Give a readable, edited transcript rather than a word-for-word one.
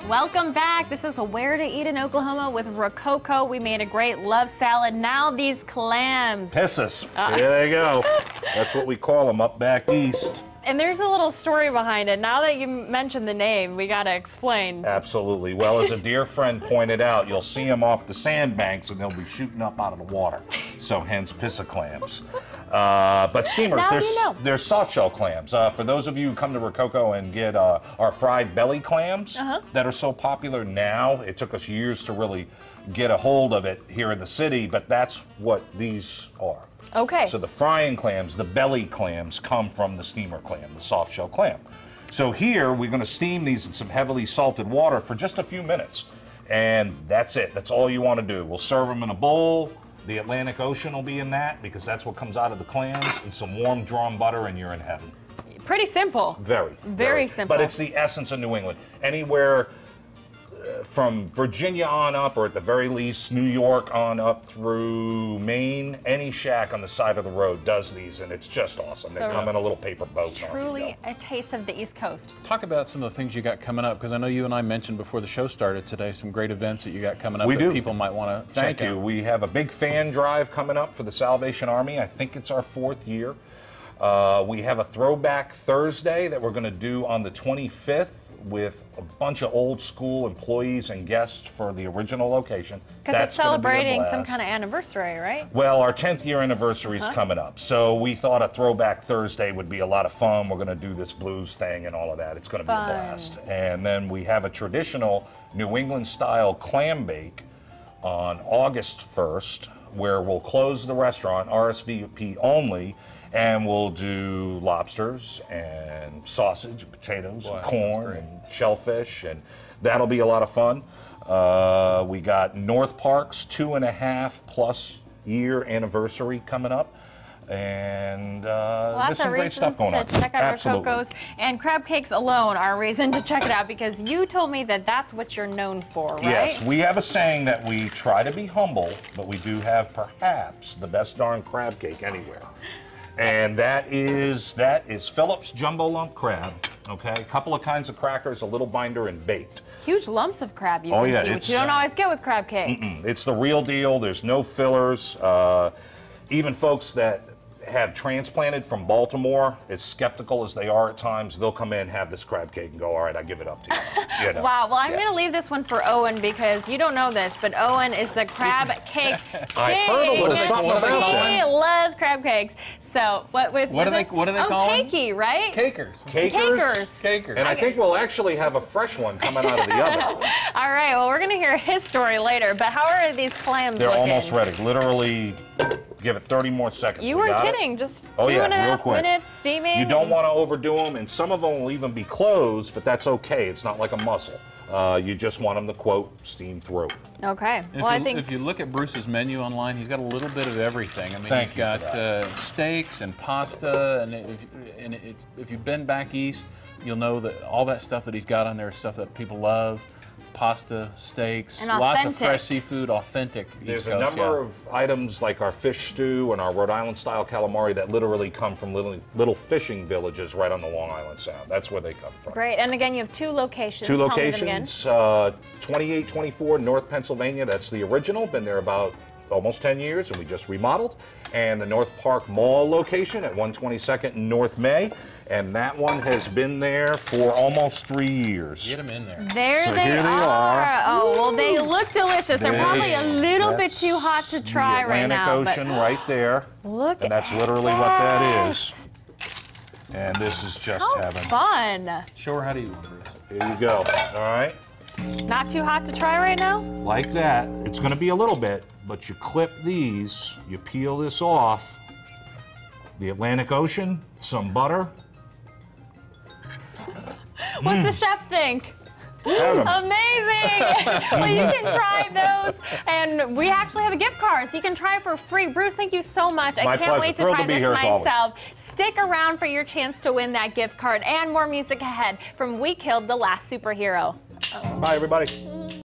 Welcome back. This is Where to Eat in Oklahoma with Rococo. We made a great love salad. Now these clams. Pisses. There they go. That's what we call them up back east. And there's a little story behind it. Now that you mentioned the name, we got to explain. Absolutely. Well, as a dear friend pointed out, you'll see them off the sandbanks and they'll be shooting up out of the water. So hence pissa clams. But steamers, they're soft shell clams. For those of you who come to Rococo and get our fried belly clams that are so popular now, it took us years to really get a hold of it here in the city, but that's what these are. Okay. So the frying clams, the belly clams, come from the steamer clam, the soft shell clam. So here we're going to steam these in some heavily salted water for just a few minutes. And that's it. That's all you want to do. We'll serve them in a bowl. The Atlantic Ocean will be in that because that's what comes out of the clams, and some warm drawn butter, and you're in heaven. Pretty simple. Very simple. But it's the essence of New England. Anywhere from Virginia on up, or at the very least New York on up through Maine, any shack on the side of the road does these, and it's just awesome. They come in a little paper boat. Truly a taste of the East Coast. Talk about some of the things you got coming up, because I know you and I mentioned before the show started today some great events that you got coming up that people might want to check out. Thank you. We have a big fan drive coming up for the Salvation Army. I think it's our 4th year. We have a throwback Thursday that we're going to do on the 25th. With a bunch of old school employees and guests for the original location. Because it's celebrating some kind of anniversary, right? Well, our 10th year anniversary is coming up. So we thought a throwback Thursday would be a lot of fun. We're going to do this blues thing and all of that. It's going to be a blast. And then we have a traditional New England style clam bake on August 1st, where we'll close the restaurant, RSVP only, and we'll do lobsters and sausage, and potatoes, and corn, and shellfish, and that'll be a lot of fun. We got North Park's 2.5+ year anniversary coming up, and there's some great stuff going on. Check out Rococo's, and crab cakes alone are a reason to check it out, because you told me that that's what you're known for, right? Yes, we have a saying that we try to be humble, but we do have perhaps the best darn crab cake anywhere. And that is Phillips Jumbo Lump Crab, okay? A couple of kinds of crackers, a little binder, and baked. Huge lumps of crab you can see, which you don't always get with crab cake. It's the real deal. There's no fillers. Even folks that have transplanted from Baltimore, as skeptical as they are at times, they'll come in, have this crab cake, and go, all right, I give it up to you. You know? Wow, well, I'm going to leave this one for Owen, because you don't know this, but Owen is the crab cake king. I heard a little something about that. He loves crab cakes. So, what do they call them? Cakey, right? Cakers. Cakers. And I think we'll actually have a fresh one coming out of the oven. All right, well, we're going to hear his story later, but how are these clams They're looking? almost ready. Literally, give it 30 more seconds. You weren't kidding. Just 2.5 minutes steaming. You don't want to overdo them, and some of them will even be closed, but that's okay. It's not like a mussel. You just want them to, quote, steam through. Okay. Well, I think if you look at Bruce's menu online, he's got a little bit of everything. I mean, he's got steaks and pasta, and if you've been back east, you'll know that all that stuff that he's got on there is stuff that people love. Pasta, steaks, and lots of fresh seafood, authentic East Coast. There's a number of items like our fish stew and our Rhode Island style calamari that literally come from little fishing villages right on the Long Island Sound. That's where they come from. Great. And again, you have 2 locations. 2 locations, 2824 North Pennsylvania. That's the original. Been there about almost 10 years, and we just remodeled. And the North Park Mall location at 122nd North May. And that one has been there for almost 3 years. Get them in there. There they are. Oh, well, they look delicious. They're probably a little bit too hot to try right now. The Atlantic Ocean right there. Look and that's literally what that is. And this is just heaven. Fun. Show her how to eat one, Bruce. Here you go. All right. Not too hot to try right now? Like that. It's going to be a little bit, but you clip these, you peel this off. The Atlantic Ocean, some butter. What's the chef think? Amazing! Well, you can try those, and we actually have a gift card, so you can try it for free. Bruce, thank you so much. I can't wait to try this myself. Stick around for your chance to win that gift card, and more music ahead from We Killed the Last Superhero. Bye, everybody.